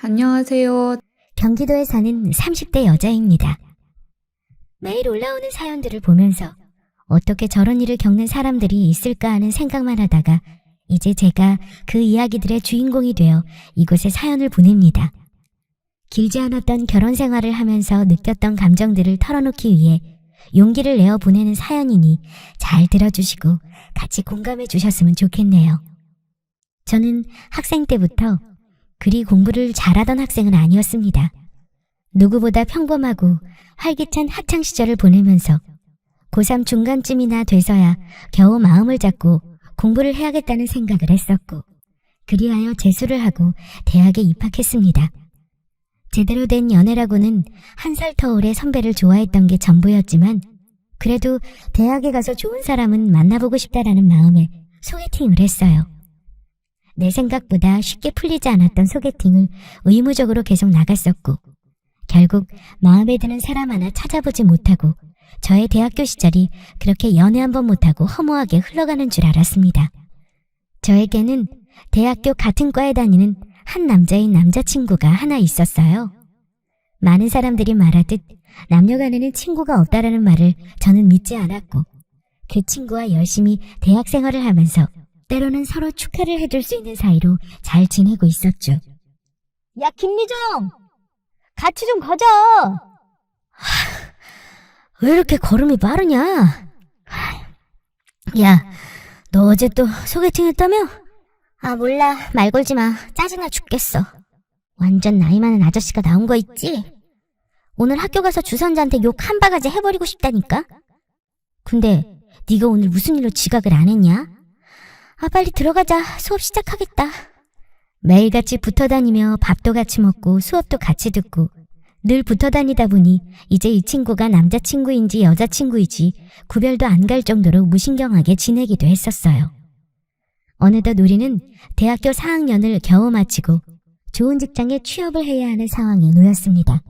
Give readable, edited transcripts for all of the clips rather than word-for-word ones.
안녕하세요. 경기도에 사는 30대 여자입니다. 매일 올라오는 사연들을 보면서 어떻게 저런 일을 겪는 사람들이 있을까 하는 생각만 하다가 이제 제가 그 이야기들의 주인공이 되어 이곳에 사연을 보냅니다. 길지 않았던 결혼 생활을 하면서 느꼈던 감정들을 털어놓기 위해 용기를 내어 보내는 사연이니 잘 들어주시고 같이 공감해 주셨으면 좋겠네요. 저는 학생 때부터 그리 공부를 잘하던 학생은 아니었습니다. 누구보다 평범하고 활기찬 학창시절을 보내면서 고3 중간쯤이나 돼서야 겨우 마음을 잡고 공부를 해야겠다는 생각을 했었고, 그리하여 재수를 하고 대학에 입학했습니다. 제대로 된 연애라고는 한 살 터울의 선배를 좋아했던 게 전부였지만, 그래도 대학에 가서 좋은 사람은 만나보고 싶다라는 마음에 소개팅을 했어요. 내 생각보다 쉽게 풀리지 않았던 소개팅을 의무적으로 계속 나갔었고, 결국 마음에 드는 사람 하나 찾아보지 못하고 저의 대학교 시절이 그렇게 연애 한 번 못하고 허무하게 흘러가는 줄 알았습니다. 저에게는 대학교 같은 과에 다니는 한 남자인 남자친구가 하나 있었어요. 많은 사람들이 말하듯 남녀 간에는 친구가 없다라는 말을 저는 믿지 않았고, 그 친구와 열심히 대학 생활을 하면서 때로는 서로 축하를 해줄 수 있는 사이로 잘 지내고 있었죠. 야, 김미정! 같이 좀 가자! 왜 이렇게 걸음이 빠르냐? 야, 너 어제 또 소개팅 했다며? 아, 몰라. 말 걸지 마. 짜증나 죽겠어. 완전 나이 많은 아저씨가 나온 거 있지? 오늘 학교 가서 주선자한테 욕 한 바가지 해버리고 싶다니까? 근데 네가 오늘 무슨 일로 지각을 안 했냐? 아, 빨리 들어가자. 수업 시작하겠다. 매일같이 붙어다니며 밥도 같이 먹고 수업도 같이 듣고 늘 붙어다니다 보니 이제 이 친구가 남자친구인지 여자친구인지 구별도 안 갈 정도로 무신경하게 지내기도 했었어요. 어느덧 우리는 대학교 4학년을 겨우 마치고 좋은 직장에 취업을 해야 하는 상황에 놓였습니다.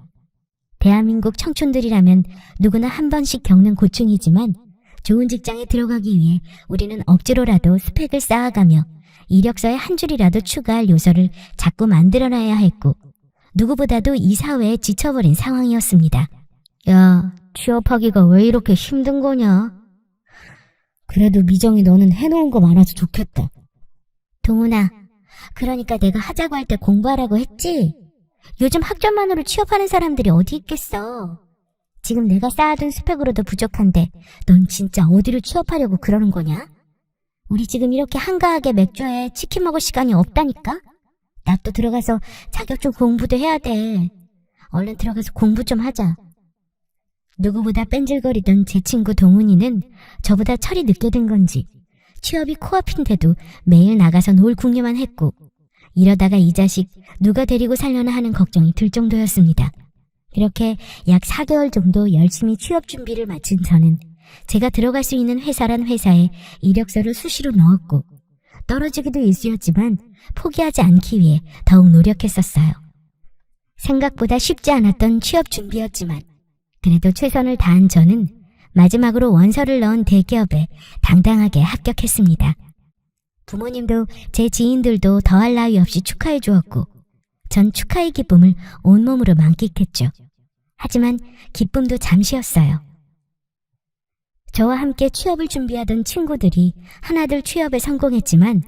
대한민국 청춘들이라면 누구나 한 번씩 겪는 고충이지만 좋은 직장에 들어가기 위해 우리는 억지로라도 스펙을 쌓아가며 이력서에 한 줄이라도 추가할 요소를 자꾸 만들어놔야 했고, 누구보다도 이 사회에 지쳐버린 상황이었습니다. 야, 취업하기가 왜 이렇게 힘든 거냐? 그래도 미정이 너는 해놓은 거 많아서 좋겠다. 동훈아, 그러니까 내가 하자고 할 때 공부하라고 했지? 요즘 학점만으로 취업하는 사람들이 어디 있겠어. 지금 내가 쌓아둔 스펙으로도 부족한데 넌 진짜 어디로 취업하려고 그러는 거냐? 우리 지금 이렇게 한가하게 맥주에 치킨 먹을 시간이 없다니까? 나 또 들어가서 자격증 공부도 해야 돼. 얼른 들어가서 공부 좀 하자. 누구보다 뺀질거리던 제 친구 동훈이는 저보다 철이 늦게 든 건지 취업이 코앞인데도 매일 나가서 놀 궁리만 했고, 이러다가 이 자식 누가 데리고 살려나 하는 걱정이 들 정도였습니다. 이렇게 약 4개월 정도 열심히 취업 준비를 마친 저는 제가 들어갈 수 있는 회사란 회사에 이력서를 수시로 넣었고, 떨어지기도 일쑤였지만 포기하지 않기 위해 더욱 노력했었어요. 생각보다 쉽지 않았던 취업 준비였지만 그래도 최선을 다한 저는 마지막으로 원서를 넣은 대기업에 당당하게 합격했습니다. 부모님도 제 지인들도 더할 나위 없이 축하해 주었고, 전 축하의 기쁨을 온몸으로 만끽했죠. 하지만 기쁨도 잠시였어요. 저와 함께 취업을 준비하던 친구들이 하나둘 취업에 성공했지만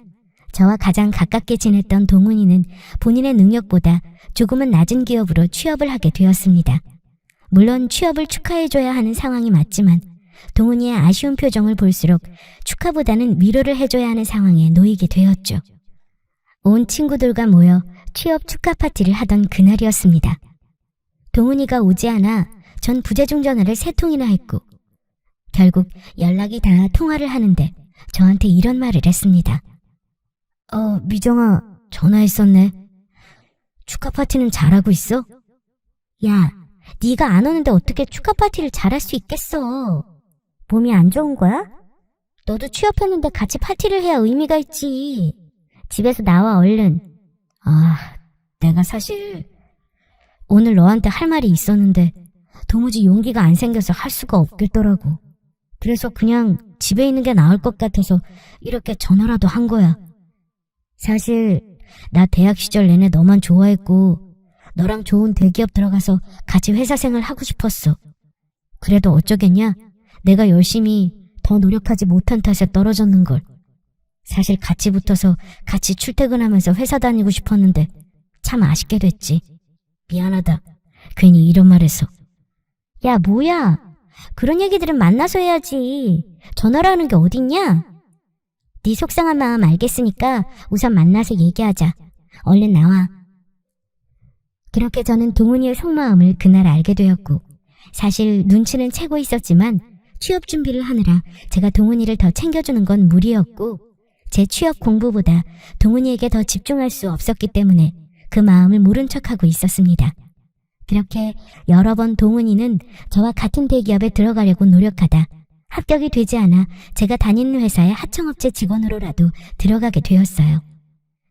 저와 가장 가깝게 지냈던 동훈이는 본인의 능력보다 조금은 낮은 기업으로 취업을 하게 되었습니다. 물론 취업을 축하해줘야 하는 상황이 맞지만 동훈이의 아쉬운 표정을 볼수록 축하보다는 위로를 해줘야 하는 상황에 놓이게 되었죠. 온 친구들과 모여 취업 축하 파티를 하던 그날이었습니다. 동훈이가 오지 않아 전 부재중 전화를 3통이나 했고, 결국 연락이 닿아 통화를 하는데 저한테 이런 말을 했습니다. 미정아, 전화했었네. 축하 파티는 잘하고 있어? 야, 네가 안 오는데 어떻게 축하 파티를 잘할 수 있겠어. 몸이 안 좋은 거야? 너도 취업했는데 같이 파티를 해야 의미가 있지. 집에서 나와 얼른. 내가 사실 오늘 너한테 할 말이 있었는데 도무지 용기가 안 생겨서 할 수가 없겠더라고. 그래서 그냥 집에 있는 게 나을 것 같아서 이렇게 전화라도 한 거야. 사실 나 대학 시절 내내 너만 좋아했고 너랑 좋은 대기업 들어가서 같이 회사 생활 하고 싶었어. 그래도 어쩌겠냐? 내가 열심히 더 노력하지 못한 탓에 떨어졌는걸. 사실 같이 붙어서 같이 출퇴근하면서 회사 다니고 싶었는데 참 아쉽게 됐지. 미안하다. 괜히 이런 말 해서. 야, 뭐야? 그런 얘기들은 만나서 해야지. 전화로 하는 게 어딨냐? 네 속상한 마음 알겠으니까 우선 만나서 얘기하자. 얼른 나와. 그렇게 저는 동훈이의 속마음을 그날 알게 되었고, 사실 눈치는 채고 있었지만 취업 준비를 하느라 제가 동훈이를 더 챙겨주는 건 무리였고, 제 취업 공부보다 동훈이에게 더 집중할 수 없었기 때문에 그 마음을 모른 척하고 있었습니다. 그렇게 여러 번 동훈이는 저와 같은 대기업에 들어가려고 노력하다 합격이 되지 않아 제가 다니는 회사의 하청업체 직원으로라도 들어가게 되었어요.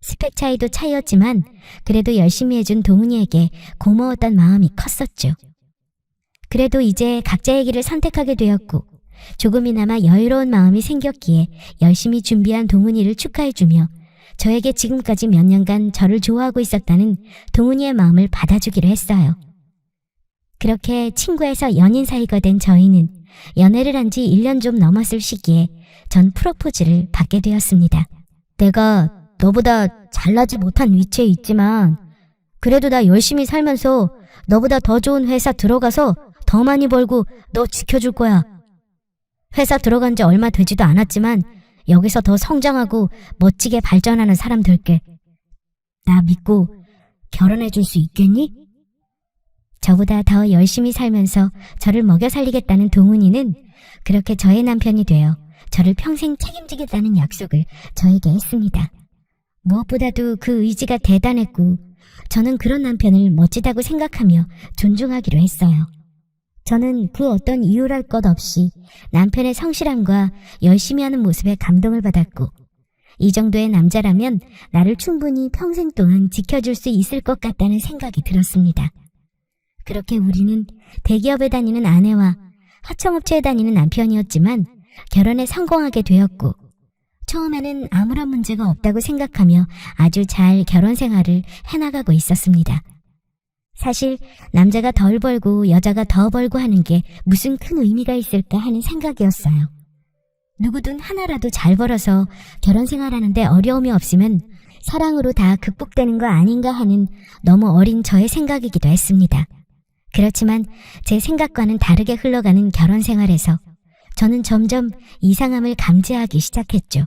스펙 차이도 차이였지만 그래도 열심히 해준 동훈이에게 고마웠던 마음이 컸었죠. 그래도 이제 각자의 길을 선택하게 되었고 조금이나마 여유로운 마음이 생겼기에 열심히 준비한 동훈이를 축하해주며 저에게 지금까지 몇 년간 저를 좋아하고 있었다는 동훈이의 마음을 받아주기로 했어요. 그렇게 친구에서 연인 사이가 된 저희는 연애를 한 지 1년 좀 넘었을 시기에 전 프로포즈를 받게 되었습니다. 내가 너보다 잘나지 못한 위치에 있지만 그래도 나 열심히 살면서 너보다 더 좋은 회사 들어가서 더 많이 벌고 너 지켜줄 거야. 회사 들어간 지 얼마 되지도 않았지만 여기서 더 성장하고 멋지게 발전하는 사람 될게. 나 믿고 결혼해 줄 수 있겠니? 저보다 더 열심히 살면서 저를 먹여 살리겠다는 동훈이는 그렇게 저의 남편이 되어 저를 평생 책임지겠다는 약속을 저에게 했습니다. 무엇보다도 그 의지가 대단했고 저는 그런 남편을 멋지다고 생각하며 존중하기로 했어요. 저는 그 어떤 이유랄 것 없이 남편의 성실함과 열심히 하는 모습에 감동을 받았고 이 정도의 남자라면 나를 충분히 평생 동안 지켜줄 수 있을 것 같다는 생각이 들었습니다. 그렇게 우리는 대기업에 다니는 아내와 하청업체에 다니는 남편이었지만 결혼에 성공하게 되었고 처음에는 아무런 문제가 없다고 생각하며 아주 잘 결혼 생활을 해나가고 있었습니다. 사실 남자가 덜 벌고 여자가 더 벌고 하는 게 무슨 큰 의미가 있을까 하는 생각이었어요. 누구든 하나라도 잘 벌어서 결혼 생활하는데 어려움이 없으면 사랑으로 다 극복되는 거 아닌가 하는 너무 어린 저의 생각이기도 했습니다. 그렇지만 제 생각과는 다르게 흘러가는 결혼 생활에서 저는 점점 이상함을 감지하기 시작했죠.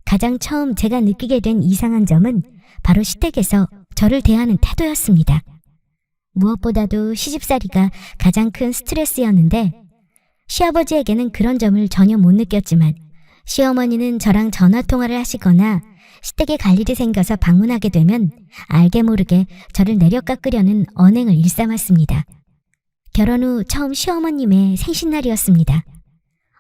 가장 처음 제가 느끼게 된 이상한 점은 바로 시댁에서 저를 대하는 태도였습니다. 무엇보다도 시집살이가 가장 큰 스트레스였는데 시아버지에게는 그런 점을 전혀 못 느꼈지만 시어머니는 저랑 전화통화를 하시거나 시댁에 갈 일이 생겨서 방문하게 되면 알게 모르게 저를 내려 깎으려는 언행을 일삼았습니다. 결혼 후 처음 시어머님의 생신날이었습니다.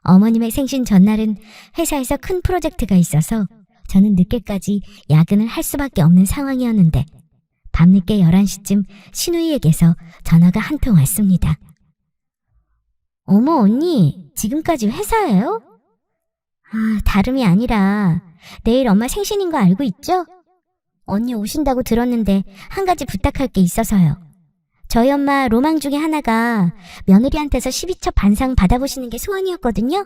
어머님의 생신 전날은 회사에서 큰 프로젝트가 있어서 저는 늦게까지 야근을 할 수밖에 없는 상황이었는데 밤늦게 11시쯤 시누이에게서 전화가 한 통 왔습니다. 어머 언니, 지금까지 회사예요? 다름이 아니라 내일 엄마 생신인 거 알고 있죠? 언니 오신다고 들었는데 한 가지 부탁할 게 있어서요. 저희 엄마 로망 중에 하나가 며느리한테서 12첩 반상 받아보시는 게 소원이었거든요.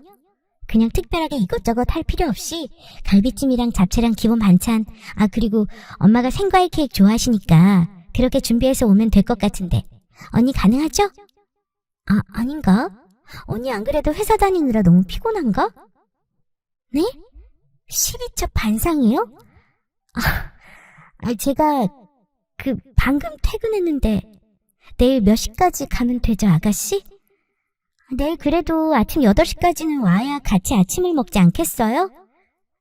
그냥 특별하게 이것저것 할 필요 없이 갈비찜이랑 잡채랑 기본 반찬, 그리고 엄마가 생과일 케이크 좋아하시니까 그렇게 준비해서 오면 될 것 같은데 언니 가능하죠? 아닌가? 언니 안 그래도 회사 다니느라 너무 피곤한가? 네? 12첩 반상이요? 제가 방금 퇴근했는데 내일 몇 시까지 가면 되죠, 아가씨? 내일 그래도 아침 8시까지는 와야 같이 아침을 먹지 않겠어요?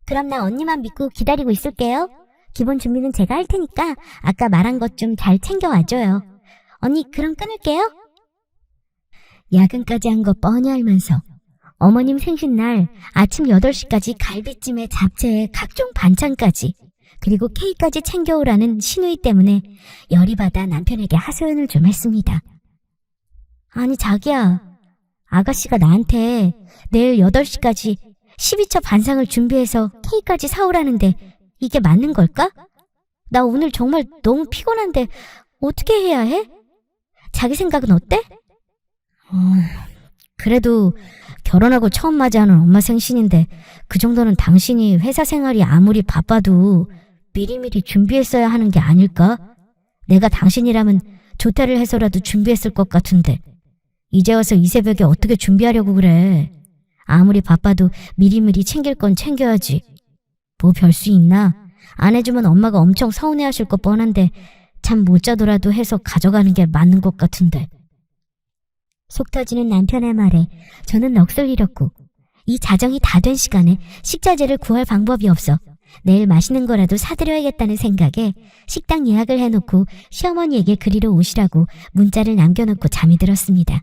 그럼 나 언니만 믿고 기다리고 있을게요. 기본 준비는 제가 할 테니까 아까 말한 것 좀 잘 챙겨와줘요. 언니 그럼 끊을게요. 야근까지 한 거 뻔히 알면서 어머님 생신날 아침 8시까지 갈비찜에 잡채에 각종 반찬까지 그리고 케이크까지 챙겨오라는 시누이 때문에 열이 받아 남편에게 하소연을 좀 했습니다. 아니 자기야, 아가씨가 나한테 내일 8시까지 12첩 반상을 준비해서 케이크까지 사오라는데 이게 맞는 걸까? 나 오늘 정말 너무 피곤한데 어떻게 해야 해? 자기 생각은 어때? 그래도 결혼하고 처음 맞이하는 엄마 생신인데 그 정도는 당신이 회사 생활이 아무리 바빠도 미리미리 준비했어야 하는 게 아닐까? 내가 당신이라면 조퇴를 해서라도 준비했을 것 같은데 이제 와서 이 새벽에 어떻게 준비하려고 그래? 아무리 바빠도 미리미리 챙길 건 챙겨야지. 뭐 별 수 있나? 안 해주면 엄마가 엄청 서운해하실 거 뻔한데 잠 못 자더라도 해서 가져가는 게 맞는 것 같은데. 속 터지는 남편의 말에 저는 넋을 잃었고 이 자정이 다 된 시간에 식자재를 구할 방법이 없어 내일 맛있는 거라도 사드려야겠다는 생각에 식당 예약을 해놓고 시어머니에게 그리러 오시라고 문자를 남겨놓고 잠이 들었습니다.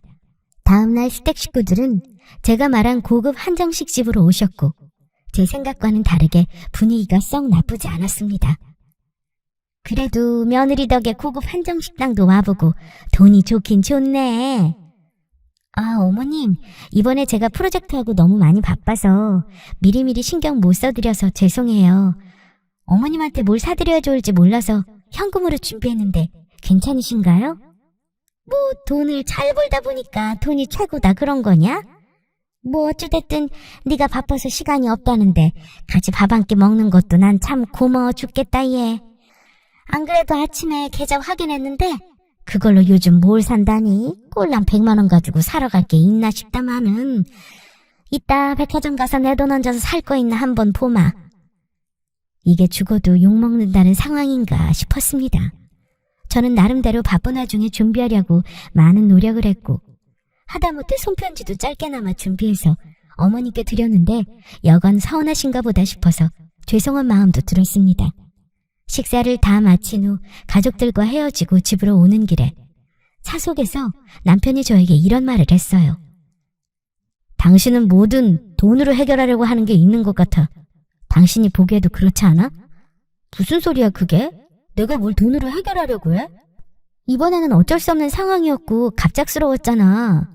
다음날 시댁 식구들은 제가 말한 고급 한정식 집으로 오셨고 제 생각과는 다르게 분위기가 썩 나쁘지 않았습니다. 그래도 며느리 덕에 고급 한정식당도 와보고 돈이 좋긴 좋네. 아, 어머님, 이번에 제가 프로젝트하고 너무 많이 바빠서 미리미리 신경 못 써드려서 죄송해요. 어머님한테 뭘 사드려야 좋을지 몰라서 현금으로 준비했는데 괜찮으신가요? 뭐 돈을 잘 벌다 보니까 돈이 최고다 그런 거냐? 뭐 어찌됐든 네가 바빠서 시간이 없다는데 같이 밥 한 끼 먹는 것도 난 참 고마워 죽겠다 얘. 안 그래도 아침에 계좌 확인했는데 그걸로 요즘 뭘 산다니? 꼴랑 100만 원 가지고 사러 갈 게 있나 싶다마는. 이따 백화점 가서 내 돈 얹어서 살 거 있나 한번 보마. 이게 죽어도 욕먹는다는 상황인가 싶었습니다. 저는 나름대로 바쁜 와중에 준비하려고 많은 노력을 했고 하다못해 손편지도 짧게나마 준비해서 어머니께 드렸는데 여간 서운하신가 보다 싶어서 죄송한 마음도 들었습니다. 식사를 다 마친 후 가족들과 헤어지고 집으로 오는 길에 차 속에서 남편이 저에게 이런 말을 했어요. 당신은 뭐든 돈으로 해결하려고 하는 게 있는 것 같아. 당신이 보기에도 그렇지 않아? 무슨 소리야 그게? 내가 뭘 돈으로 해결하려고 해? 이번에는 어쩔 수 없는 상황이었고 갑작스러웠잖아.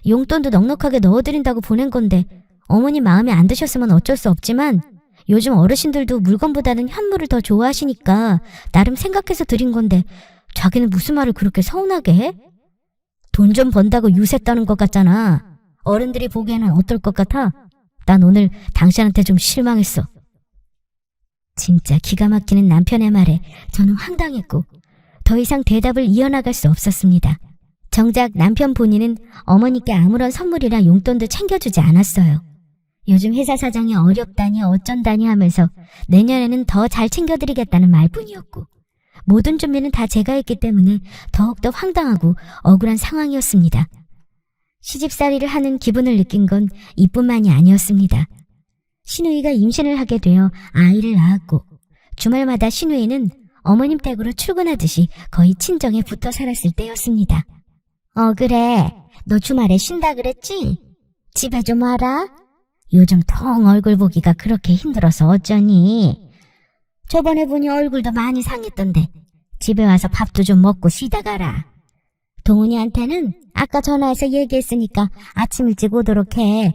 용돈도 넉넉하게 넣어드린다고 보낸 건데 어머니 마음에 안 드셨으면 어쩔 수 없지만 요즘 어르신들도 물건보다는 현물을 더 좋아하시니까 나름 생각해서 드린 건데 자기는 무슨 말을 그렇게 서운하게 해? 돈 좀 번다고 유세 떠는 것 같잖아. 어른들이 보기에는 어떨 것 같아? 난 오늘 당신한테 좀 실망했어. 진짜 기가 막히는 남편의 말에 저는 황당했고 더 이상 대답을 이어나갈 수 없었습니다. 정작 남편 본인은 어머니께 아무런 선물이나 용돈도 챙겨주지 않았어요. 요즘 회사 사정이 어렵다니 어쩐다니 하면서 내년에는 더 잘 챙겨드리겠다는 말뿐이었고 모든 준비는 다 제가 했기 때문에 더욱더 황당하고 억울한 상황이었습니다. 시집살이를 하는 기분을 느낀 건 이뿐만이 아니었습니다. 신우이가 임신을 하게 되어 아이를 낳았고 주말마다 신우이는 어머님 댁으로 출근하듯이 거의 친정에 붙어 살았을 때였습니다. 그래. 너 주말에 쉰다 그랬지? 집에 좀 와라. 요즘 텅 얼굴 보기가 그렇게 힘들어서 어쩌니? 저번에 보니 얼굴도 많이 상했던데 집에 와서 밥도 좀 먹고 쉬다 가라. 동훈이한테는 아까 전화해서 얘기했으니까 아침 일찍 오도록 해.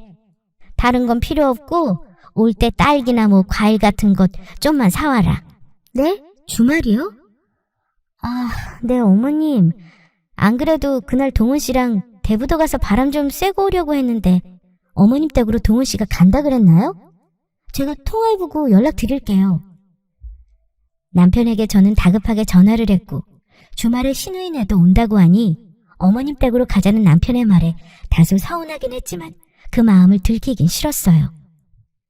다른 건 필요 없고 올 때 딸기나 뭐 과일 같은 것 좀만 사와라. 네? 주말이요? 네 어머님. 안 그래도 그날 동훈 씨랑 대부도 가서 바람 좀 쐬고 오려고 했는데 어머님 댁으로 동훈 씨가 간다 그랬나요? 제가 통화해보고 연락드릴게요. 남편에게 저는 다급하게 전화를 했고 주말에 신우이네도 온다고 하니 어머님 댁으로 가자는 남편의 말에 다소 서운하긴 했지만 그 마음을 들키긴 싫었어요.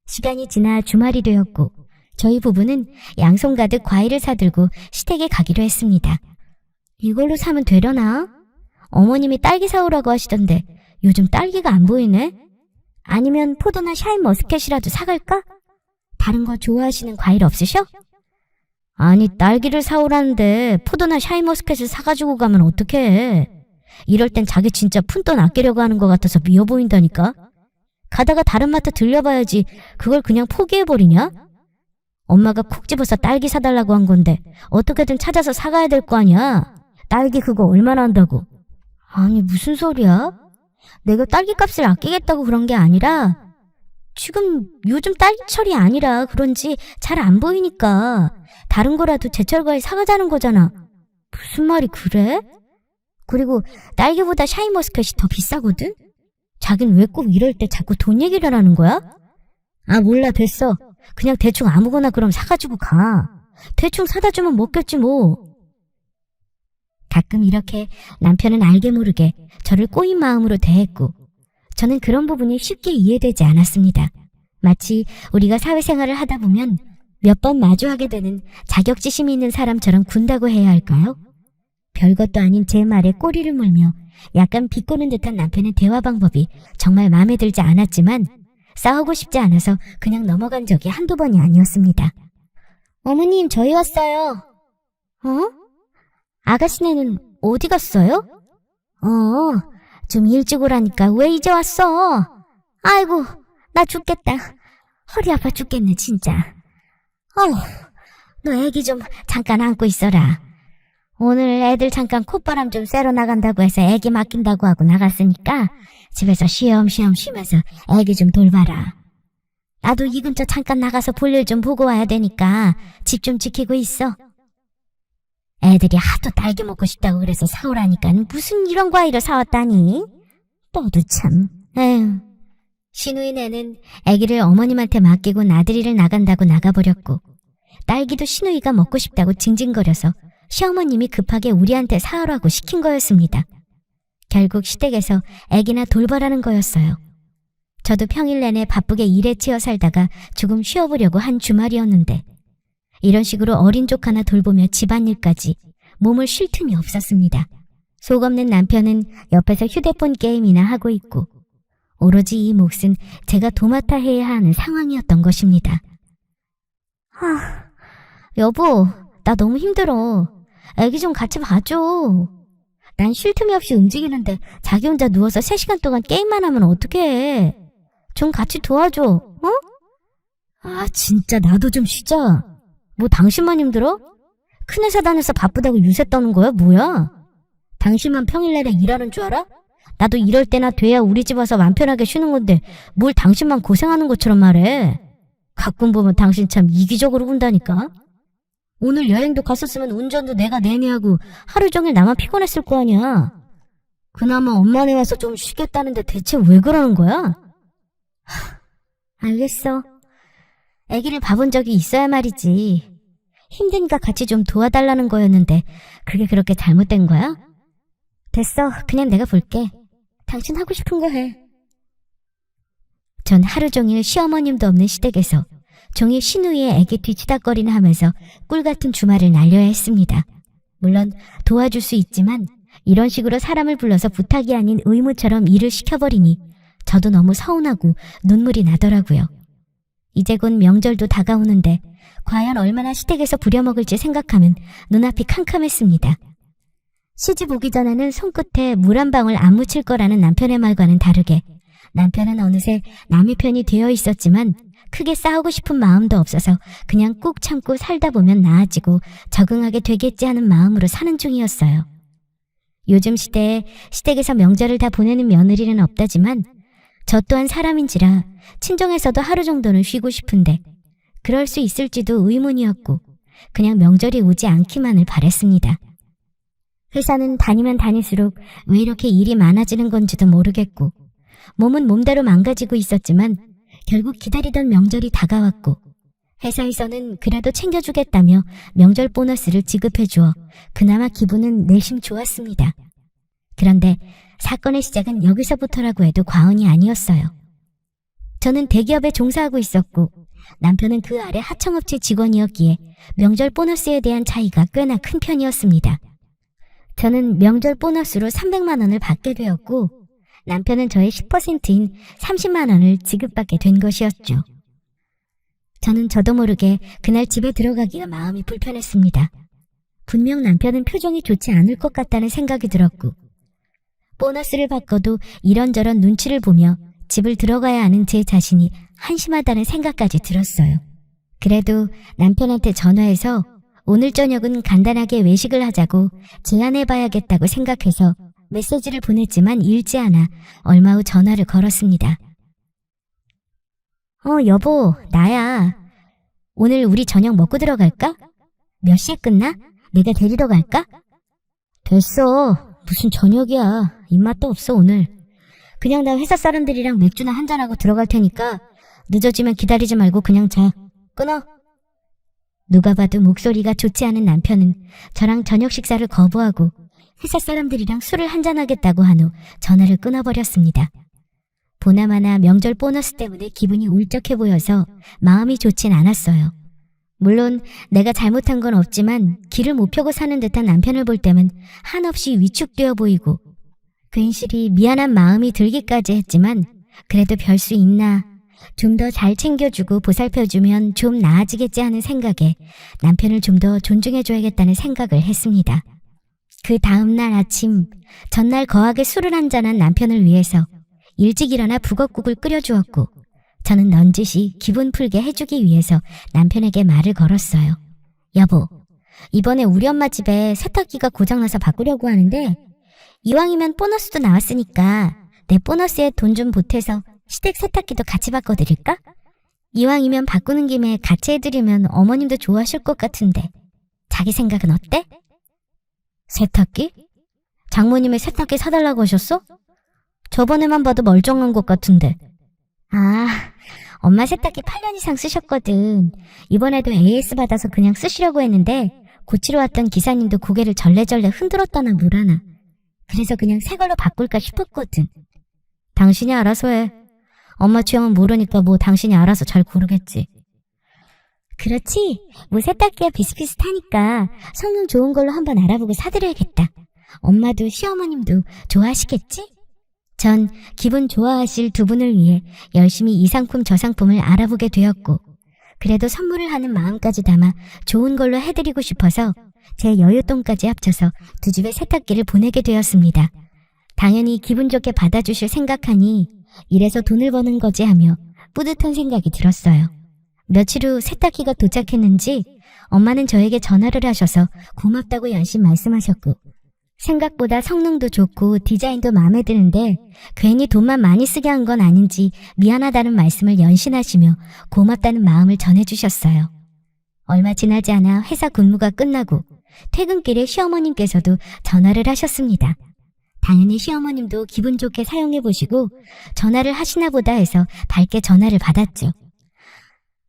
시간이 지나 주말이 되었고 저희 부부는 양손 가득 과일을 사들고 시댁에 가기로 했습니다. 이걸로 사면 되려나? 어머님이 딸기 사오라고 하시던데 요즘 딸기가 안 보이네? 아니면 포도나 샤인머스켓이라도 사갈까? 다른 거 좋아하시는 과일 없으셔? 아니 딸기를 사오라는데 포도나 샤인머스켓을 사가지고 가면 어떡해. 이럴 땐 자기 진짜 푼돈 아끼려고 하는 것 같아서 미워 보인다니까. 가다가 다른 마트 들려봐야지 그걸 그냥 포기해버리냐? 엄마가 콕 집어서 딸기 사달라고 한 건데 어떻게든 찾아서 사가야 될 거 아니야. 딸기 그거 얼마나 한다고. 아니 무슨 소리야? 내가 딸기 값을 아끼겠다고 그런 게 아니라 지금 요즘 딸기철이 아니라 그런지 잘 안 보이니까 다른 거라도 제철 과일 사가자는 거잖아. 무슨 말이 그래? 그리고 딸기보다 샤인머스켓이 더 비싸거든? 자긴 왜 꼭 이럴 때 자꾸 돈 얘기를 하는 거야? 아, 몰라, 됐어. 그냥 대충 아무거나 그럼 사가지고 가. 대충 사다 주면 먹겠지 뭐. 가끔 이렇게 남편은 알게 모르게 저를 꼬인 마음으로 대했고, 저는 그런 부분이 쉽게 이해되지 않았습니다. 마치 우리가 사회생활을 하다 보면 몇 번 마주하게 되는 자격지심이 있는 사람처럼 군다고 해야 할까요? 별것도 아닌 제 말에 꼬리를 물며 약간 비꼬는 듯한 남편의 대화 방법이 정말 마음에 들지 않았지만 싸우고 싶지 않아서 그냥 넘어간 적이 한두 번이 아니었습니다. 어머님, 저희 왔어요. 어? 아가씨네는 어디 갔어요? 좀 일찍 오라니까 왜 이제 왔어? 아이고, 나 죽겠다. 허리 아파 죽겠네, 진짜. 너 애기 좀 잠깐 안고 있어라. 오늘 애들 잠깐 콧바람 좀 쐬러 나간다고 해서 애기 맡긴다고 하고 나갔으니까 집에서 쉬엄쉬엄 쉬면서 애기 좀 돌봐라. 나도 이 근처 잠깐 나가서 볼일 좀 보고 와야 되니까 집 좀 지키고 있어. 애들이 하도 딸기 먹고 싶다고 그래서 사오라니까 무슨 이런 과일을 사왔다니? 너도 참. 에휴. 신우인 애는 아기를 어머님한테 맡기고 나들이를 나간다고 나가버렸고, 딸기도 신우이가 먹고 싶다고 징징거려서 시어머님이 급하게 우리한테 사오라고 시킨 거였습니다. 결국 시댁에서 아기나 돌봐라는 거였어요. 저도 평일 내내 바쁘게 일에 치여 살다가 조금 쉬어보려고 한 주말이었는데, 이런 식으로 어린 조카나 돌보며 집안일까지 몸을 쉴 틈이 없었습니다. 속 없는 남편은 옆에서 휴대폰 게임이나 하고 있고, 오로지 이 몫은 제가 도맡아 해야 하는 상황이었던 것입니다. 여보, 나 너무 힘들어. 애기 좀 같이 봐줘. 난 쉴 틈이 없이 움직이는데 자기 혼자 누워서 3시간 동안 게임만 하면 어떡해. 좀 같이 도와줘, 어? 아, 진짜 나도 좀 쉬자. 뭐 당신만 힘들어? 큰 회사 다녀서 바쁘다고 유세 떠는 거야, 뭐야? 당신만 평일 내내 일하는 줄 알아? 나도 이럴 때나 돼야 우리 집 와서 맘 편하게 쉬는 건데 뭘 당신만 고생하는 것처럼 말해. 가끔 보면 당신 참 이기적으로 군다니까. 오늘 여행도 갔었으면 운전도 내가 내내 하고 하루 종일 나만 피곤했을 거 아니야. 그나마 엄마네 와서 좀 쉬겠다는데 대체 왜 그러는 거야? 알겠어. 아기를 봐본 적이 있어야 말이지. 힘드니까 같이 좀 도와달라는 거였는데 그게 그렇게 잘못된 거야? 됐어. 그냥 내가 볼게. 당신 하고 싶은 거 해. 전 하루 종일 시어머님도 없는 시댁에서 종일 신우이의 애기 뒤치다꺼리나 하면서 꿀같은 주말을 날려야 했습니다. 물론 도와줄 수 있지만 이런 식으로 사람을 불러서 부탁이 아닌 의무처럼 일을 시켜버리니 저도 너무 서운하고 눈물이 나더라고요. 이제 곧 명절도 다가오는데 과연 얼마나 시댁에서 부려먹을지 생각하면 눈앞이 캄캄했습니다. 시집 오기 전에는 손끝에 물 한 방울 안 묻힐 거라는 남편의 말과는 다르게 남편은 어느새 남의 편이 되어 있었지만 크게 싸우고 싶은 마음도 없어서 그냥 꾹 참고 살다 보면 나아지고 적응하게 되겠지 하는 마음으로 사는 중이었어요. 요즘 시대에 시댁에서 명절을 다 보내는 며느리는 없다지만 저 또한 사람인지라 친정에서도 하루 정도는 쉬고 싶은데 그럴 수 있을지도 의문이었고 그냥 명절이 오지 않기만을 바랬습니다. 회사는 다니면 다닐수록 왜 이렇게 일이 많아지는 건지도 모르겠고 몸은 몸대로 망가지고 있었지만 결국 기다리던 명절이 다가왔고 회사에서는 그래도 챙겨주겠다며 명절 보너스를 지급해주어 그나마 기분은 내심 좋았습니다. 그런데 사건의 시작은 여기서부터라고 해도 과언이 아니었어요. 저는 대기업에 종사하고 있었고 남편은 그 아래 하청업체 직원이었기에 명절 보너스에 대한 차이가 꽤나 큰 편이었습니다. 저는 명절 보너스로 300만 원을 받게 되었고 남편은 저의 10%인 30만 원을 지급받게 된 것이었죠. 저는 저도 모르게 그날 집에 들어가기가 마음이 불편했습니다. 분명 남편은 표정이 좋지 않을 것 같다는 생각이 들었고 보너스를 받고도 이런저런 눈치를 보며 집을 들어가야 하는 제 자신이 한심하다는 생각까지 들었어요. 그래도 남편한테 전화해서 오늘 저녁은 간단하게 외식을 하자고 제안해봐야겠다고 생각해서 메시지를 보냈지만 읽지 않아 얼마 후 전화를 걸었습니다. 여보, 나야. 오늘 우리 저녁 먹고 들어갈까? 몇 시에 끝나? 내가 데리러 갈까? 됐어. 무슨 저녁이야. 입맛도 없어 오늘. 그냥 나 회사 사람들이랑 맥주나 한잔하고 들어갈 테니까 늦어지면 기다리지 말고 그냥 자. 끊어. 누가 봐도 목소리가 좋지 않은 남편은 저랑 저녁 식사를 거부하고 회사 사람들이랑 술을 한잔하겠다고 한 후 전화를 끊어버렸습니다. 보나마나 명절 보너스 때문에 기분이 울적해 보여서 마음이 좋진 않았어요. 물론 내가 잘못한 건 없지만 길을 못 펴고 사는 듯한 남편을 볼 때면 한없이 위축되어 보이고 괜시리 미안한 마음이 들기까지 했지만 그래도 별 수 있나, 좀 더 잘 챙겨주고 보살펴주면 좀 나아지겠지 하는 생각에 남편을 좀 더 존중해줘야겠다는 생각을 했습니다. 그 다음날 아침, 전날 거하게 술을 한잔한 남편을 위해서 일찍 일어나 북엇국을 끓여주었고 저는 넌지시 기분 풀게 해주기 위해서 남편에게 말을 걸었어요. 여보, 이번에 우리 엄마 집에 세탁기가 고장나서 바꾸려고 하는데 이왕이면 보너스도 나왔으니까 내 보너스에 돈 좀 보태서 시댁 세탁기도 같이 바꿔드릴까? 이왕이면 바꾸는 김에 같이 해드리면 어머님도 좋아하실 것 같은데 자기 생각은 어때? 세탁기? 장모님의 세탁기 사달라고 하셨어? 저번에만 봐도 멀쩡한 것 같은데. 아, 엄마 세탁기 8년 이상 쓰셨거든. 이번에도 AS 받아서 그냥 쓰시려고 했는데 고치러 왔던 기사님도 고개를 절레절레 흔들었다나 뭐라나. 그래서 그냥 새 걸로 바꿀까 싶었거든. 당신이 알아서 해. 엄마 취향은 모르니까 뭐 당신이 알아서 잘 고르겠지. 그렇지. 뭐 세탁기가 비슷비슷하니까 성능 좋은 걸로 한번 알아보고 사드려야겠다. 엄마도 시어머님도 좋아하시겠지? 전 기분 좋아하실 두 분을 위해 열심히 이 상품 저 상품을 알아보게 되었고 그래도 선물을 하는 마음까지 담아 좋은 걸로 해드리고 싶어서 제 여윳돈까지 합쳐서 두 집의 세탁기를 보내게 되었습니다. 당연히 기분 좋게 받아주실 생각하니 이래서 돈을 버는 거지 하며 뿌듯한 생각이 들었어요. 며칠 후 세탁기가 도착했는지 엄마는 저에게 전화를 하셔서 고맙다고 연신 말씀하셨고 생각보다 성능도 좋고 디자인도 마음에 드는데 괜히 돈만 많이 쓰게 한 건 아닌지 미안하다는 말씀을 연신하시며 고맙다는 마음을 전해주셨어요. 얼마 지나지 않아 회사 근무가 끝나고 퇴근길에 시어머님께서도 전화를 하셨습니다. 당연히 시어머님도 기분 좋게 사용해보시고 전화를 하시나 보다 해서 밝게 전화를 받았죠.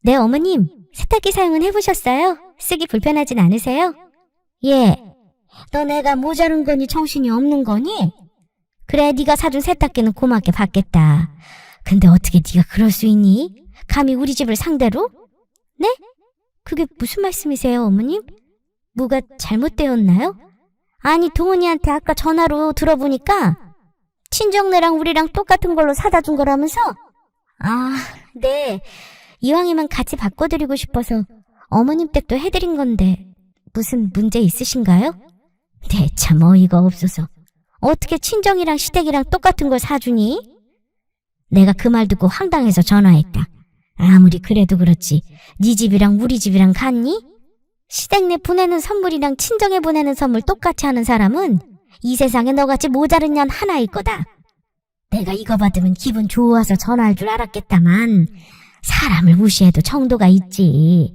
네, 어머님. 세탁기 사용은 해보셨어요? 쓰기 불편하진 않으세요? 예. 너 내가 모자른 거니 정신이 없는 거니? 그래, 네가 사준 세탁기는 고맙게 받겠다. 근데 어떻게 네가 그럴 수 있니? 감히 우리 집을 상대로? 네? 그게 무슨 말씀이세요, 어머님? 뭐가 잘못되었나요? 아니, 동훈이한테 아까 전화로 들어보니까 친정네랑 우리랑 똑같은 걸로 사다 준 거라면서? 아, 네. 이왕이면 같이 바꿔드리고 싶어서 어머님 댁도 해드린 건데 무슨 문제 있으신가요? 네, 참 어이가 없어서. 어떻게 친정이랑 시댁이랑 똑같은 걸 사주니? 내가 그 말 듣고 황당해서 전화했다. 아무리 그래도 그렇지 네 집이랑 우리 집이랑 같니? 시댁네 보내는 선물이랑 친정에 보내는 선물 똑같이 하는 사람은 이 세상에 너같이 모자른 년 하나일 거다. 내가 이거 받으면 기분 좋아서 전화할 줄 알았겠다만 사람을 무시해도 정도가 있지.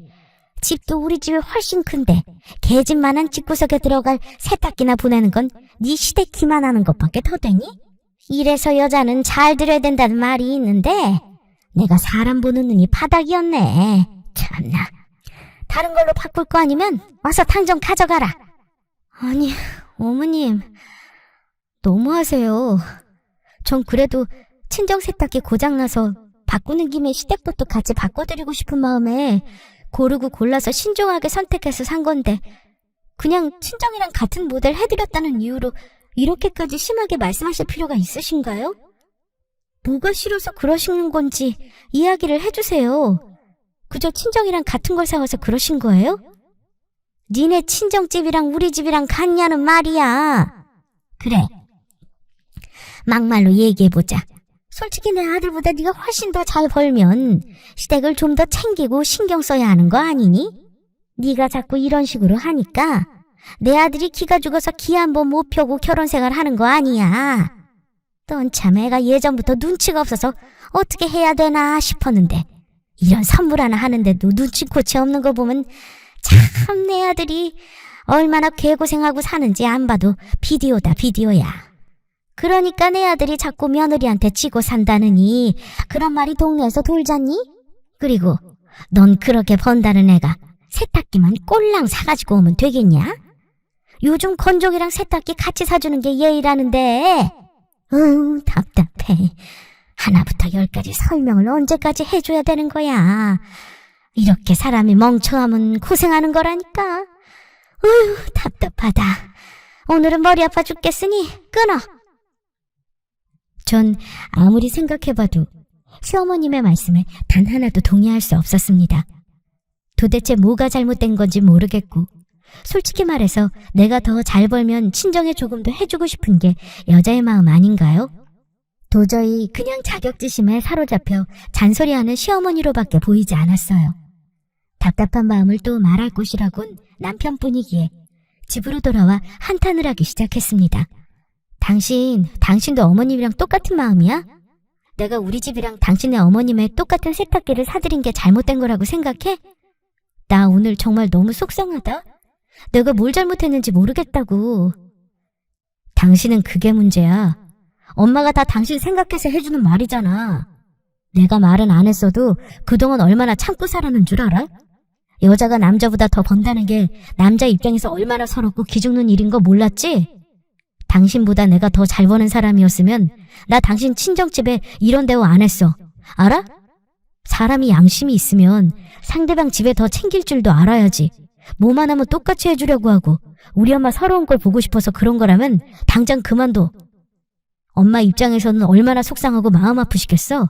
집도 우리 집이 훨씬 큰데 개집만한 집구석에 들어갈 세탁기나 보내는 건 네 시댁 기만 하는 것밖에 더 되니? 이래서 여자는 잘 들어야 된다는 말이 있는데 내가 사람 보는 눈이 바닥이었네. 참나. 다른 걸로 바꿀 거 아니면 와서 당장 가져가라. 아니, 어머님. 너무하세요. 전 그래도 친정 세탁기 고장나서 바꾸는 김에 시댁것도 같이 바꿔드리고 싶은 마음에 고르고 골라서 신중하게 선택해서 산 건데 그냥 친정이랑 같은 모델 해드렸다는 이유로 이렇게까지 심하게 말씀하실 필요가 있으신가요? 뭐가 싫어서 그러시는 건지 이야기를 해주세요. 그저 친정이랑 같은 걸 사와서 그러신 거예요? 니네 친정집이랑 우리 집이랑 같냐는 말이야. 그래. 막말로 얘기해보자. 솔직히 내 아들보다 네가 훨씬 더 잘 벌면 시댁을 좀 더 챙기고 신경 써야 하는 거 아니니? 네가 자꾸 이런 식으로 하니까 내 아들이 기가 죽어서 기 한 번 못 펴고 결혼생활 하는 거 아니야. 넌 참 애가 예전부터 눈치가 없어서 어떻게 해야 되나 싶었는데 이런 선물 하나 하는데도 눈치코치 없는 거 보면 참 내 아들이 얼마나 개고생하고 사는지 안 봐도 비디오다 비디오야. 그러니까 내 아들이 자꾸 며느리한테 지고 산다느니 그런 말이 동네에서 돌잖니? 그리고 넌 그렇게 번다는 애가 세탁기만 꼴랑 사가지고 오면 되겠냐? 요즘 건조기랑 세탁기 같이 사주는 게 예의라는데. 답답해. 하나부터 열까지 설명을 언제까지 해줘야 되는 거야. 이렇게 사람이 멍청하면 고생하는 거라니까. 답답하다. 오늘은 머리 아파 죽겠으니 끊어. 전 아무리 생각해봐도 시어머님의 말씀에 단 하나도 동의할 수 없었습니다. 도대체 뭐가 잘못된 건지 모르겠고, 솔직히 말해서 내가 더 잘 벌면 친정에 조금 더 해주고 싶은 게 여자의 마음 아닌가요? 도저히 그냥 자격지심에 사로잡혀 잔소리하는 시어머니로밖에 보이지 않았어요. 답답한 마음을 또 말할 곳이라곤 남편뿐이기에 집으로 돌아와 한탄을 하기 시작했습니다. 당신도 어머님이랑 똑같은 마음이야? 내가 우리 집이랑 당신의 어머님의 똑같은 세탁기를 사드린 게 잘못된 거라고 생각해? 나 오늘 정말 너무 속상하다. 내가 뭘 잘못했는지 모르겠다고. 당신은 그게 문제야. 엄마가 다 당신 생각해서 해주는 말이잖아. 내가 말은 안 했어도 그동안 얼마나 참고 살았는 줄 알아? 여자가 남자보다 더 번다는 게 남자 입장에서 얼마나 서럽고 기죽는 일인 거 몰랐지? 당신보다 내가 더 잘 버는 사람이었으면 나 당신 친정집에 이런 대우 안 했어. 알아? 사람이 양심이 있으면 상대방 집에 더 챙길 줄도 알아야지. 뭐만 하면 똑같이 해주려고 하고 우리 엄마 서러운 걸 보고 싶어서 그런 거라면 당장 그만둬. 엄마 입장에서는 얼마나 속상하고 마음 아프시겠어?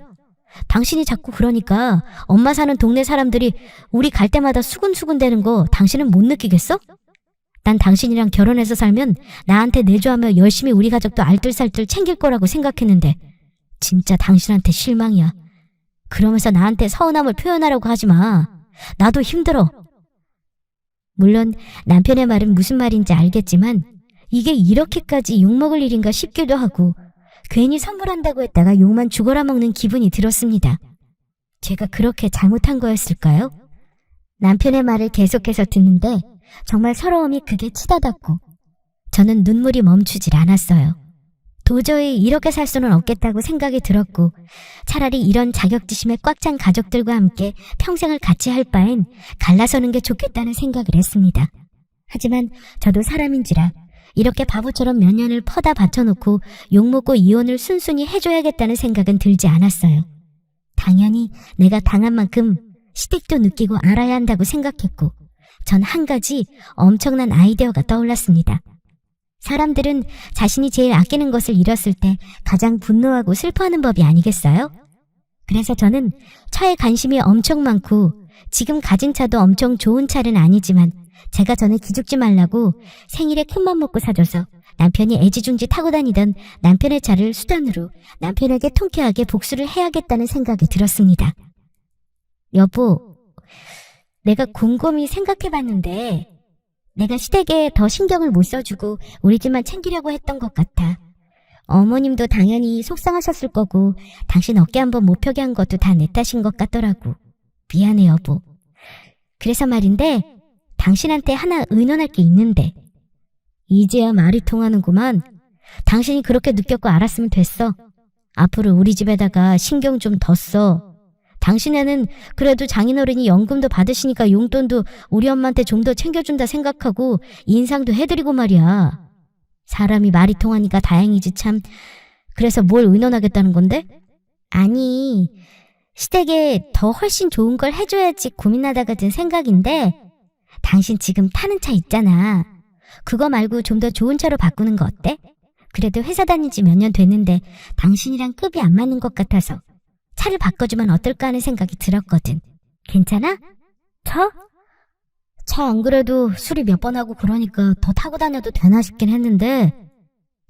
당신이 자꾸 그러니까 엄마 사는 동네 사람들이 우리 갈 때마다 수군수군 대는 거 당신은 못 느끼겠어? 난 당신이랑 결혼해서 살면 나한테 내조하며 열심히 우리 가족도 알뜰살뜰 챙길 거라고 생각했는데 진짜 당신한테 실망이야. 그러면서 나한테 서운함을 표현하려고 하지 마. 나도 힘들어. 물론 남편의 말은 무슨 말인지 알겠지만 이게 이렇게까지 욕먹을 일인가 싶기도 하고 괜히 선물한다고 했다가 욕만 죽어라 먹는 기분이 들었습니다. 제가 그렇게 잘못한 거였을까요? 남편의 말을 계속해서 듣는데 정말 서러움이 극에 치닫았고 저는 눈물이 멈추질 않았어요. 도저히 이렇게 살 수는 없겠다고 생각이 들었고 차라리 이런 자격지심에 꽉 찬 가족들과 함께 평생을 같이 할 바엔 갈라서는 게 좋겠다는 생각을 했습니다. 하지만 저도 사람인지라 이렇게 바보처럼 몇 년을 퍼다 바쳐놓고 욕먹고 이혼을 순순히 해줘야겠다는 생각은 들지 않았어요. 당연히 내가 당한 만큼 시댁도 느끼고 알아야 한다고 생각했고 전 한 가지 엄청난 아이디어가 떠올랐습니다. 사람들은 자신이 제일 아끼는 것을 잃었을 때 가장 분노하고 슬퍼하는 법이 아니겠어요? 그래서 저는 차에 관심이 엄청 많고 지금 가진 차도 엄청 좋은 차는 아니지만 제가 전에 기죽지 말라고 생일에 큰맘 먹고 사줘서 남편이 애지중지 타고 다니던 남편의 차를 수단으로 남편에게 통쾌하게 복수를 해야겠다는 생각이 들었습니다. 여보, 내가 곰곰이 생각해봤는데 내가 시댁에 더 신경을 못 써주고 우리 집만 챙기려고 했던 것 같아. 어머님도 당연히 속상하셨을 거고 당신 어깨 한번 못 펴게 한 것도 다 내 탓인 것 같더라고. 미안해 여보. 그래서 말인데 당신한테 하나 의논할 게 있는데. 이제야 말이 통하는구만. 당신이 그렇게 느꼈고 알았으면 됐어. 앞으로 우리 집에다가 신경 좀 더 써. 당신네는 그래도 장인어른이 연금도 받으시니까 용돈도 우리 엄마한테 좀 더 챙겨준다 생각하고 인상도 해드리고 말이야. 사람이 말이 통하니까 다행이지 참. 그래서 뭘 의논하겠다는 건데? 아니, 시댁에 더 훨씬 좋은 걸 해줘야지 고민하다가 든 생각인데 당신 지금 타는 차 있잖아. 그거 말고 좀 더 좋은 차로 바꾸는 거 어때? 그래도 회사 다닌 지 몇 년 됐는데 당신이랑 급이 안 맞는 것 같아서 차를 바꿔주면 어떨까 하는 생각이 들었거든. 괜찮아? 차? 차 안 그래도 수리 몇 번 하고 그러니까 더 타고 다녀도 되나 싶긴 했는데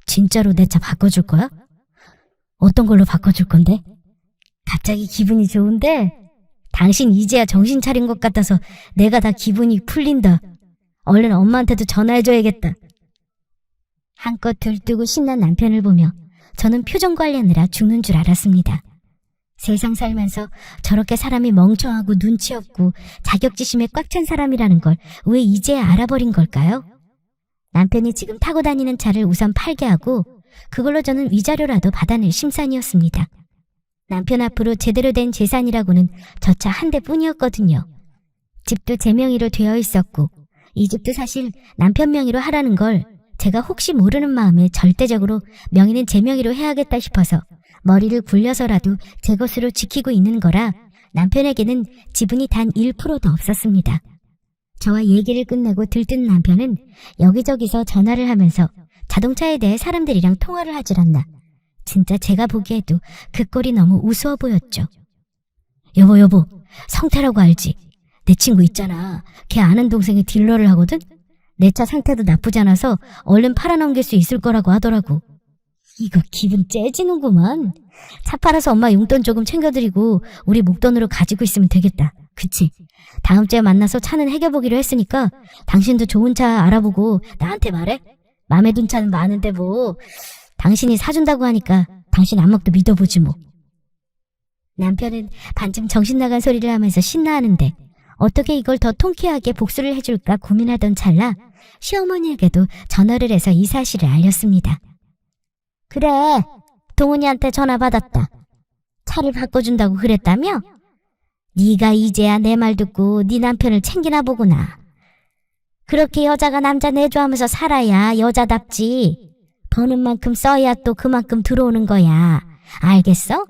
진짜로 내 차 바꿔줄 거야? 어떤 걸로 바꿔줄 건데? 갑자기 기분이 좋은데 당신 이제야 정신 차린 것 같아서 내가 다 기분이 풀린다. 얼른 엄마한테도 전화해줘야겠다. 한껏 들뜨고 신난 남편을 보며 저는 표정 관리하느라 죽는 줄 알았습니다. 세상 살면서 저렇게 사람이 멍청하고 눈치 없고 자격지심에 꽉 찬 사람이라는 걸 왜 이제야 알아버린 걸까요? 남편이 지금 타고 다니는 차를 우선 팔게 하고 그걸로 저는 위자료라도 받아낼 심산이었습니다. 남편 앞으로 제대로 된 재산이라고는 저 차 한 대뿐이었거든요. 집도 제 명의로 되어 있었고 이 집도 사실 남편 명의로 하라는 걸 제가 혹시 모르는 마음에 절대적으로 명의는 제 명의로 해야겠다 싶어서 머리를 굴려서라도 제 것으로 지키고 있는 거라 남편에게는 지분이 단 1%도 없었습니다. 저와 얘기를 끝내고 들뜬 남편은 여기저기서 전화를 하면서 자동차에 대해 사람들이랑 통화를 하질 않나. 진짜 제가 보기에도 그 꼴이 너무 우스워 보였죠. 여보, 성태라고 알지? 내 친구 있잖아. 걔 아는 동생이 딜러를 하거든? 내 차 상태도 나쁘지 않아서 얼른 팔아넘길 수 있을 거라고 하더라고. 이거 기분 째지는구만. 차 팔아서 엄마 용돈 조금 챙겨드리고 우리 목돈으로 가지고 있으면 되겠다. 그치? 다음 주에 만나서 차는 해결보기로 했으니까 당신도 좋은 차 알아보고 나한테 말해. 맘에 든 차는 많은데 뭐 당신이 사준다고 하니까 당신 안목도 믿어보지 뭐. 남편은 반쯤 정신 나간 소리를 하면서 신나하는데 어떻게 이걸 더 통쾌하게 복수를 해줄까 고민하던 찰나 시어머니에게도 전화를 해서 이 사실을 알렸습니다. 그래, 동훈이한테 전화 받았다. 차를 바꿔준다고 그랬다며? 네가 이제야 내 말 듣고 네 남편을 챙기나 보구나. 그렇게 여자가 남자 내조하면서 살아야 여자답지. 버는 만큼 써야 또 그만큼 들어오는 거야. 알겠어?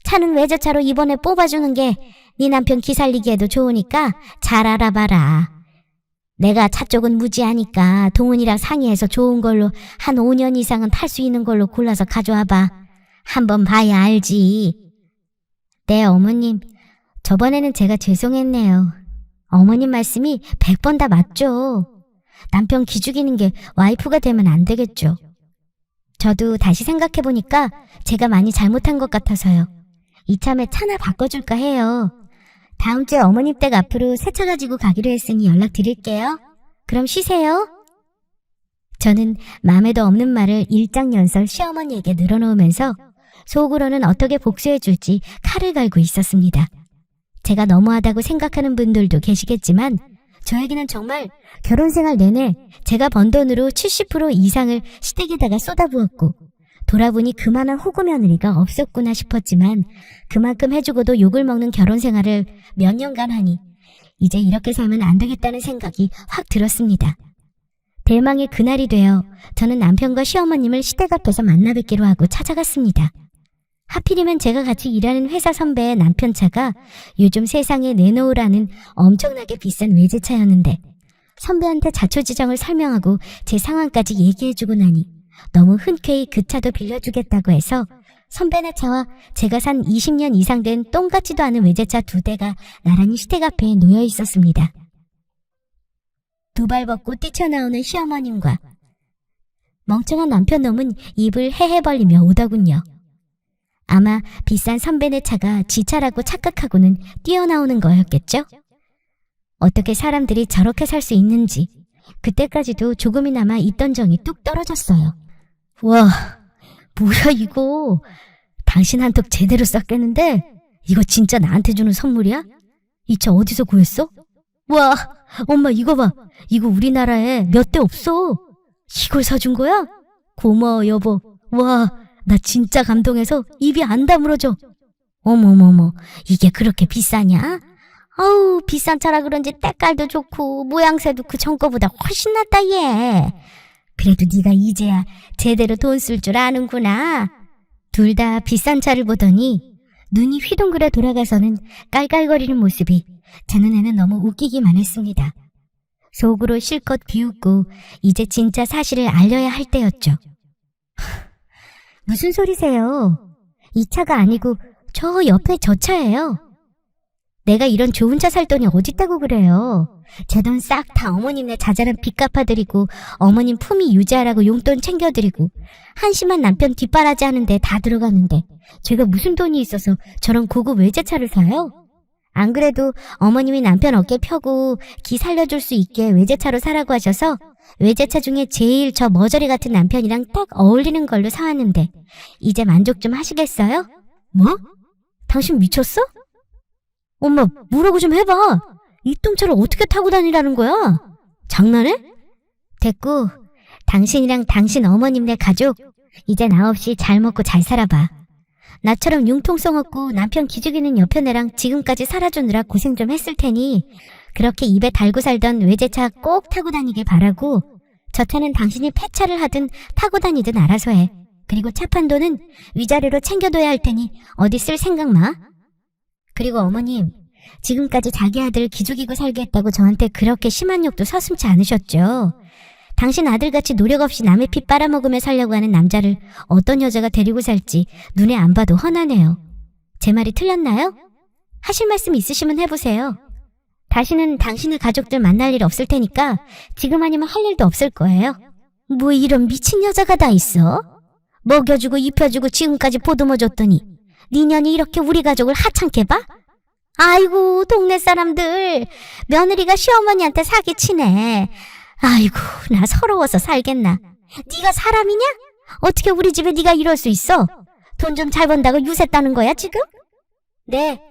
차는 외제차로 이번에 뽑아주는 게 네 남편 기살리기에도 좋으니까 잘 알아봐라. 내가 차 쪽은 무지하니까 동훈이랑 상의해서 좋은 걸로 한 5년 이상은 탈 수 있는 걸로 골라서 가져와봐. 한번 봐야 알지. 네, 어머님. 저번에는 제가 죄송했네요. 어머님 말씀이 100번 다 맞죠. 남편 기죽이는 게 와이프가 되면 안 되겠죠. 저도 다시 생각해보니까 제가 많이 잘못한 것 같아서요. 이참에 차나 바꿔줄까 해요. 다음 주에 어머님 댁 앞으로 새 차 가지고 가기로 했으니 연락드릴게요. 그럼 쉬세요. 저는 마음에도 없는 말을 일장연설 시어머니에게 늘어놓으면서 속으로는 어떻게 복수해줄지 칼을 갈고 있었습니다. 제가 너무하다고 생각하는 분들도 계시겠지만 저에게는 정말 결혼 생활 내내 제가 번 돈으로 70% 이상을 시댁에다가 쏟아부었고 돌아보니 그만한 호구 며느리가 없었구나 싶었지만 그만큼 해주고도 욕을 먹는 결혼 생활을 몇 년간 하니 이제 이렇게 살면 안 되겠다는 생각이 확 들었습니다. 대망의 그날이 되어 저는 남편과 시어머님을 시댁 앞에서 만나 뵙기로 하고 찾아갔습니다. 하필이면 제가 같이 일하는 회사 선배의 남편 차가 요즘 세상에 내놓으라는 엄청나게 비싼 외제차였는데 선배한테 자초지정을 설명하고 제 상황까지 얘기해주고 나니 너무 흔쾌히 그 차도 빌려주겠다고 해서 선배네 차와 제가 산 20년 이상 된 똥같지도 않은 외제차 2대가 나란히 시댁 앞에 놓여 있었습니다. 두 발 벗고 뛰쳐나오는 시어머님과 멍청한 남편 놈은 입을 헤헤 벌리며 오더군요. 아마 비싼 선배네 차가 지 차라고 착각하고는 뛰어나오는 거였겠죠? 어떻게 사람들이 저렇게 살 수 있는지 그때까지도 조금이나마 있던 정이 뚝 떨어졌어요. 와, 뭐야 이거. 당신 한턱 제대로 쐈겠는데 이거 진짜 나한테 주는 선물이야? 이 차 어디서 구했어? 와, 엄마 이거 봐. 이거 우리나라에 몇 대 없어. 이걸 사준 거야? 고마워 여보. 와, 나 진짜 감동해서 입이 안 다물어져. 어머머머, 이게 그렇게 비싸냐? 아우, 비싼 차라 그런지 때깔도 좋고 모양새도 그 전 거보다 훨씬 낫다 얘. 그래도 네가 이제야 제대로 돈 쓸 줄 아는구나. 둘 다 비싼 차를 보더니 눈이 휘둥그레 돌아가서는 깔깔거리는 모습이 제 눈에는 너무 웃기기만 했습니다. 속으로 실컷 비웃고 이제 진짜 사실을 알려야 할 때였죠. 무슨 소리세요? 이 차가 아니고 저 옆에 저 차예요. 내가 이런 좋은 차 살 돈이 어딨다고 그래요. 제 돈 싹 다 어머님네 자잘한 빚 갚아드리고 어머님 품위 유지하라고 용돈 챙겨드리고 한심한 남편 뒷바라지 하는데 다 들어가는데 제가 무슨 돈이 있어서 저런 고급 외제차를 사요? 안 그래도 어머님이 남편 어깨 펴고 기 살려줄 수 있게 외제차로 사라고 하셔서 외제차 중에 제일 저 머저리 같은 남편이랑 딱 어울리는 걸로 사왔는데 이제 만족 좀 하시겠어요? 뭐? 당신 미쳤어? 엄마, 뭐라고 좀 해봐. 이 똥차를 어떻게 타고 다니라는 거야? 장난해? 됐고, 당신이랑 당신 어머님네 가족 이제 나 없이 잘 먹고 잘 살아봐. 나처럼 융통성 없고 남편 기죽이는 옆에 애랑 지금까지 살아주느라 고생 좀 했을 테니 그렇게 입에 달고 살던 외제차 꼭 타고 다니길 바라고, 저 차는 당신이 폐차를 하든 타고 다니든 알아서 해. 그리고 차 판도는 위자료로 챙겨둬야 할 테니 어디 쓸 생각 마. 그리고 어머님, 지금까지 자기 아들 기죽이고 살게 했다고 저한테 그렇게 심한 욕도 서슴지 않으셨죠. 당신 아들같이 노력 없이 남의 피 빨아먹으며 살려고 하는 남자를 어떤 여자가 데리고 살지 눈에 안 봐도 훤하네요. 제 말이 틀렸나요? 하실 말씀 있으시면 해보세요. 다시는 당신의 가족들 만날 일 없을 테니까 지금 아니면 할 일도 없을 거예요. 뭐 이런 미친 여자가 다 있어? 먹여주고 입혀주고 지금까지 보듬어줬더니 니년이 이렇게 우리 가족을 하찮게 봐? 아이고, 동네 사람들, 며느리가 시어머니한테 사기치네. 아이고, 나 서러워서 살겠나. 네가 사람이냐? 어떻게 우리 집에 네가 이럴 수 있어? 돈 좀 잘 번다고 유세 따는 거야 지금? 네,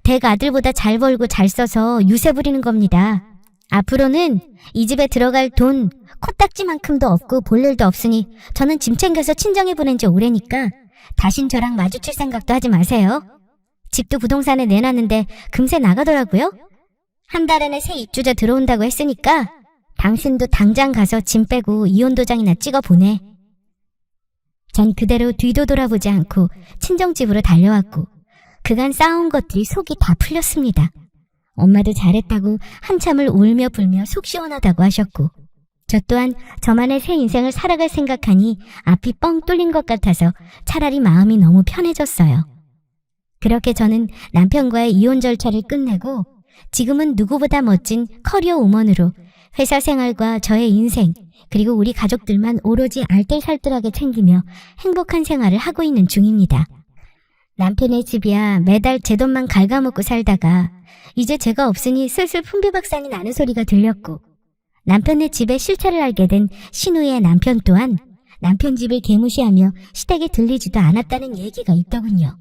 댁 아들보다 잘 벌고 잘 써서 유세 부리는 겁니다. 앞으로는 이 집에 들어갈 돈 코딱지만큼도 없고 볼 일도 없으니 저는 짐 챙겨서 친정에 보낸 지 오래니까 다신 저랑 마주칠 생각도 하지 마세요. 집도 부동산에 내놨는데 금세 나가더라고요. 한 달 안에 새 입주자 들어온다고 했으니까 당신도 당장 가서 짐 빼고 이혼도장이나 찍어 보내. 전 그대로 뒤도 돌아보지 않고 친정집으로 달려왔고 그간 쌓아온 것들이 속이 다 풀렸습니다. 엄마도 잘했다고 한참을 울며 불며 속 시원하다고 하셨고, 저 또한 저만의 새 인생을 살아갈 생각하니 앞이 뻥 뚫린 것 같아서 차라리 마음이 너무 편해졌어요. 그렇게 저는 남편과의 이혼 절차를 끝내고 지금은 누구보다 멋진 커리어 우먼으로 회사 생활과 저의 인생 그리고 우리 가족들만 오로지 알뜰살뜰하게 챙기며 행복한 생활을 하고 있는 중입니다. 남편의 집이야 매달 제 돈만 갉아먹고 살다가 이제 제가 없으니 슬슬 풍비박산이 나는 소리가 들렸고, 남편의 집에 실체를 알게 된 신우의 남편 또한 남편 집을 개무시하며 시댁에 들리지도 않았다는 얘기가 있더군요.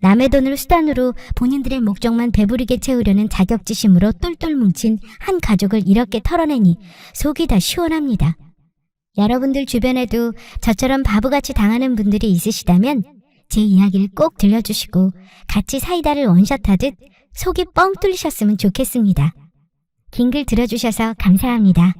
남의 돈을 수단으로 본인들의 목적만 배부르게 채우려는 자격지심으로 똘똘 뭉친 한 가족을 이렇게 털어내니 속이 다 시원합니다. 여러분들 주변에도 저처럼 바보같이 당하는 분들이 있으시다면 제 이야기를 꼭 들려주시고 같이 사이다를 원샷하듯 속이 뻥 뚫리셨으면 좋겠습니다. 긴 글 들어주셔서 감사합니다.